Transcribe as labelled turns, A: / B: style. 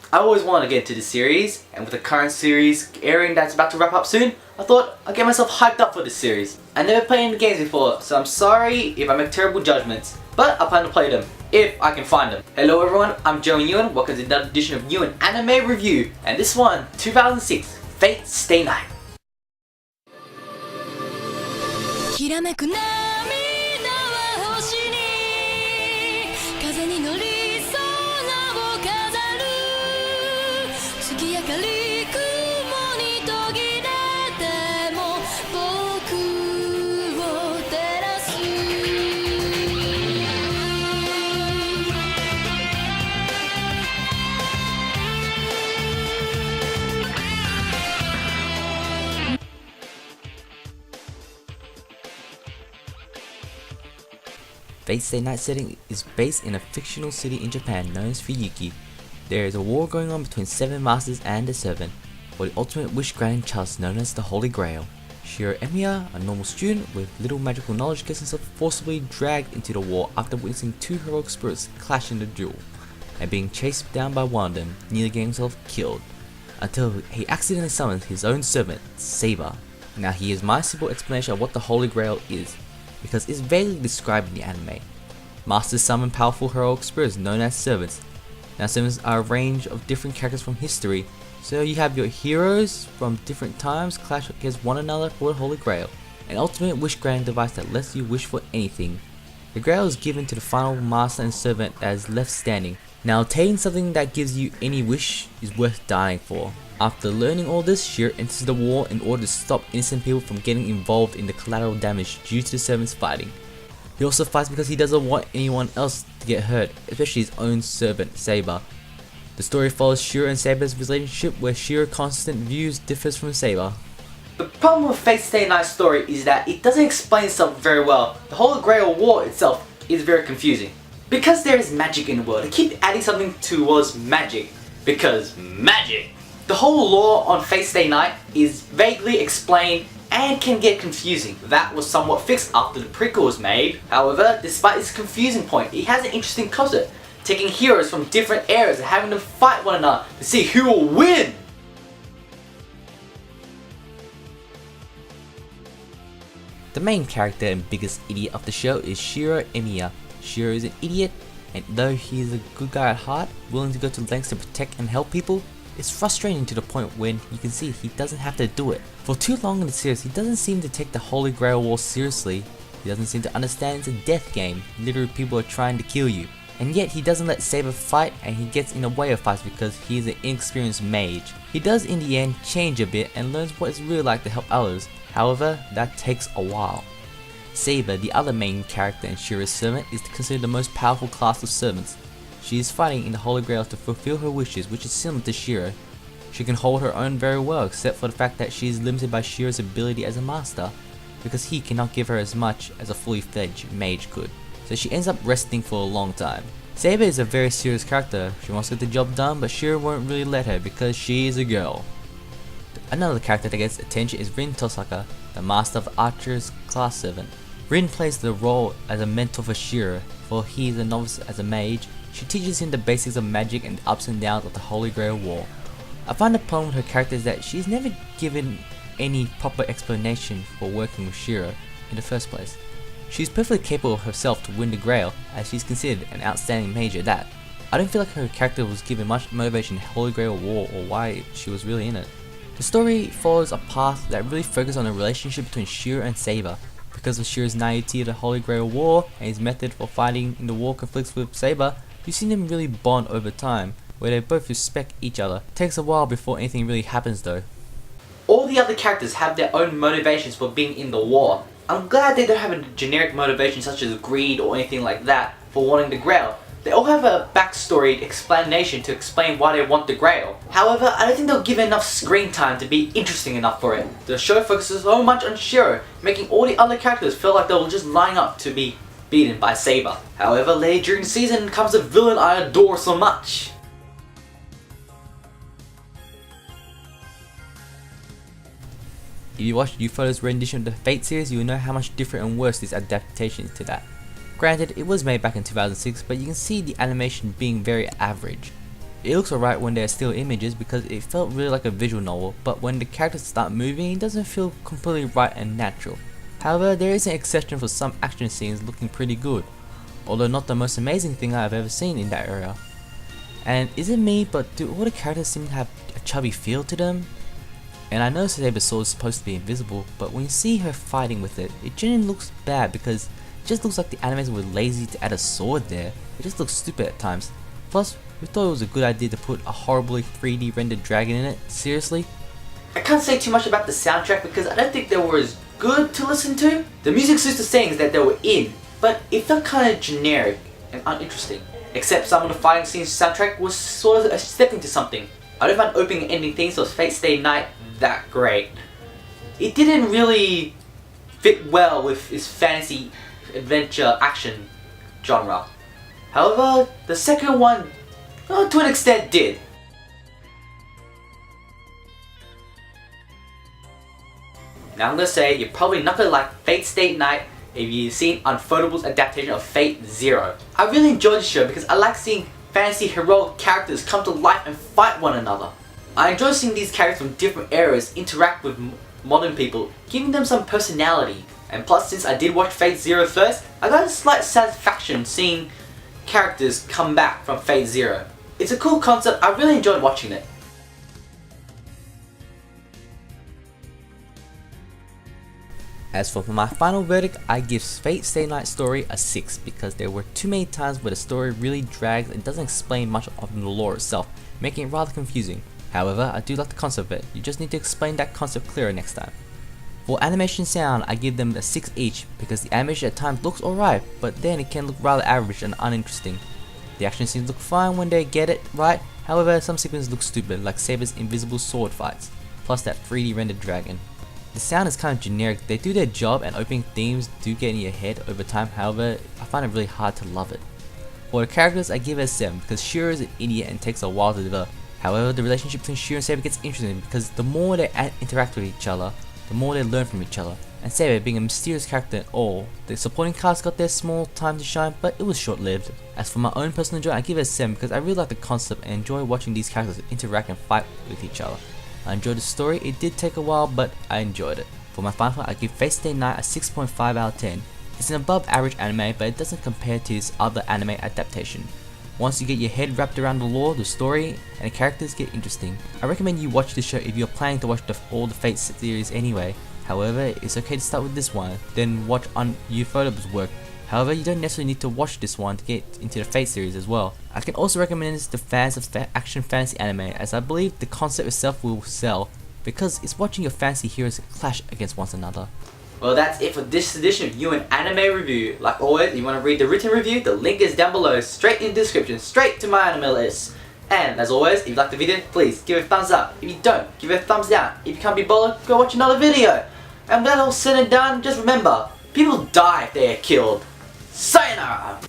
A: I always wanted to get into this series, and with the current series airing that's about to wrap up soon, I thought I'd get myself hyped up for this series. I never played any games before, so I'm sorry if I make terrible judgments, but I plan to play them, if I can find them. Hello everyone, I'm Newin, welcome to another edition of Newin Anime Review, and this one, 2006, Fate Stay Night.
B: きらめく涙は星に風に乗りそうなを飾る月明かり雲に途切れても僕を照らす
C: Fate Stay Night setting is based in a fictional city in Japan known as Fuyuki. There is a war going on between 7 masters and a servant, for the ultimate wish granting chalice known as the Holy Grail. Shiro Emiya, a normal student with little magical knowledge, gets himself forcibly dragged into the war after witnessing 2 heroic spirits clash in the duel, and being chased down by one of them, nearly getting himself killed, until he accidentally summons his own servant, Saber. Now here's my simple explanation of what the Holy Grail is, because it's vaguely described in the anime. Masters summon powerful heroic spirits known as servants. Now servants are a range of different characters from history, so you have your heroes from different times clash against one another for the Holy Grail, an ultimate wish granting device that lets you wish for anything. The Grail is given to the final master and servant that is left standing. Now obtaining something that gives you any wish is worth dying for. After learning all this, Shiro enters the war in order to stop innocent people from getting involved in the collateral damage due to the servants fighting. He also fights because he doesn't want anyone else to get hurt, especially his own servant, Saber. The story follows Shiro and Saber's relationship, where Shiro's constant views differs from Saber.
A: The problem with Fate Stay Night's story is that it doesn't explain itself very well. The Holy Grail War itself is very confusing. Because there is magic in the world, they keep adding something towards magic. Because magic! The whole lore on Fate Stay Night is vaguely explained and can get confusing. That was somewhat fixed after the prequel was made. However, despite its confusing point, it has an interesting concept, taking heroes from different eras and having them fight one another to see who will win!
C: The main character and biggest idiot of the show is Shiro Emiya. Shiro is an idiot, and though he is a good guy at heart, willing to go to lengths to protect and help people, it's frustrating to the point when you can see he doesn't have to do it. For too long in the series, he doesn't seem to take the Holy Grail War seriously. He doesn't seem to understand it's a death game. Literally, people are trying to kill you. And yet he doesn't let Saber fight, and he gets in the way of fights because he is an inexperienced mage. He does in the end change a bit and learns what it's really like to help others. However, that takes a while. Saber, the other main character and Shiro's servant, is considered the most powerful class of servants. She is fighting in the Holy Grail to fulfill her wishes, which is similar to Shiro. She can hold her own very well, except for the fact that she is limited by Shiro's ability as a master, because he cannot give her as much as a fully fledged mage could. So she ends up resting for a long time. Saber is a very serious character. She wants to get the job done, but Shiro won't really let her because she is a girl. Another character that gets attention is Rin Tosaka, the master of Archer's class servant. Rin plays the role as a mentor for Shiro, for he is a novice as a mage. She teaches him the basics of magic and the ups and downs of the Holy Grail War. I find the problem with her character is that she's never given any proper explanation for working with Shiro in the first place. She's perfectly capable of herself to win the Grail, as she's considered an outstanding mage at that. I don't feel like her character was given much motivation in Holy Grail War or why she was really in it. The story follows a path that really focuses on the relationship between Shiro and Saber. Because of Shiro's naivety of the Holy Grail War and his method for fighting in the war conflicts with Saber, you see them really bond over time, where they both respect each other. It takes a while before anything really happens though.
A: All the other characters have their own motivations for being in the war. I'm glad they don't have a generic motivation such as greed or anything like that for wanting the Grail. They all have a backstory explanation to explain why they want the Grail. However, I don't think they'll give enough screen time to be interesting enough for it. The show focuses so much on Shiro, making all the other characters feel like they'll just line up to be beaten by Saber. However, later during the season comes a villain I adore so much.
C: If you watched Ufo's rendition of the Fate series, you will know how much different and worse this adaptation is to that. Granted, it was made back in 2006, but you can see the animation being very average. It looks alright when they're still images because it felt really like a visual novel, but when the characters start moving it doesn't feel completely right and natural. However, there is an exception for some action scenes looking pretty good, although not the most amazing thing I've ever seen in that area. And is it me, but do all the characters seem to have a chubby feel to them? And I know Saber's sword is supposed to be invisible, but when you see her fighting with it, it genuinely looks bad because it just looks like the animators were lazy to add a sword there. It just looks stupid at times. Plus, we thought it was a good idea to put a horribly 3D rendered dragon in it. Seriously?
A: I can't say too much about the soundtrack because I don't think they were as good to listen to. The music suits the scenes that they were in, but it felt kind of generic and uninteresting. Except some of the fighting scenes soundtrack was sort of a step into something. I don't find opening and ending themes of Fate Stay Night that great. It didn't really fit well with its fantasy, adventure, action genre. However, the second one, to an extent, did. Now I'm gonna say you're probably not gonna like Fate Stay Night if you've seen Unfoldable's adaptation of Fate Zero. I really enjoyed the show because I like seeing fantasy heroic characters come to life and fight one another. I enjoy seeing these characters from different eras interact with modern people, giving them some personality. And plus, since I did watch Fate Zero first, I got a slight satisfaction seeing characters come back from Fate Zero. It's a cool concept, I really enjoyed watching it.
C: As for my final verdict, I give Fate Stay Night story a 6 because there were too many times where the story really drags and doesn't explain much of the lore itself, making it rather confusing. However, I do like the concept of it, you just need to explain that concept clearer next time. For animation sound, I give them a 6 each because the animation at times looks alright, but then it can look rather average and uninteresting. The action scenes look fine when they get it right, however some sequences look stupid like Saber's invisible sword fights, plus that 3D rendered dragon. The sound is kind of generic, they do their job and opening themes do get in your head over time, however I find it really hard to love it. For the characters, I give it a 7 because Shiro is an idiot and takes a while to develop. However, the relationship between Shiro and Saber gets interesting because the more they interact with each other, the more they learn from each other. And Saber being a mysterious character and all, the supporting cast got their small time to shine, but it was short-lived. As for my own personal enjoyment, I give it a 7 because I really like the concept and enjoy watching these characters interact and fight with each other. I enjoyed the story, it did take a while, but I enjoyed it. For my final, I give Fate Stay Night a 6.5 out of 10. It's an above average anime, but it doesn't compare to its other anime adaptation. Once you get your head wrapped around the lore, the story, and the characters get interesting. I recommend you watch this show if you're planning to watch all the Fate series anyway. However, it's okay to start with this one, then watch on Ufotable work. However, you don't necessarily need to watch this one to get into the Fate series as well. I can also recommend this to fans of action fantasy anime, as I believe the concept itself will sell, because it's watching your fantasy heroes clash against one another.
A: Well, that's it for this edition of Newin Anime Review. Like always, if you want to read the written review, the link is down below, straight in the description, straight to my anime list. And as always, if you like the video, please give it a thumbs up. If you don't, give it a thumbs down. If you can't be bothered, go watch another video. And when that all said and done, just remember, people die if they are killed. Sayonara!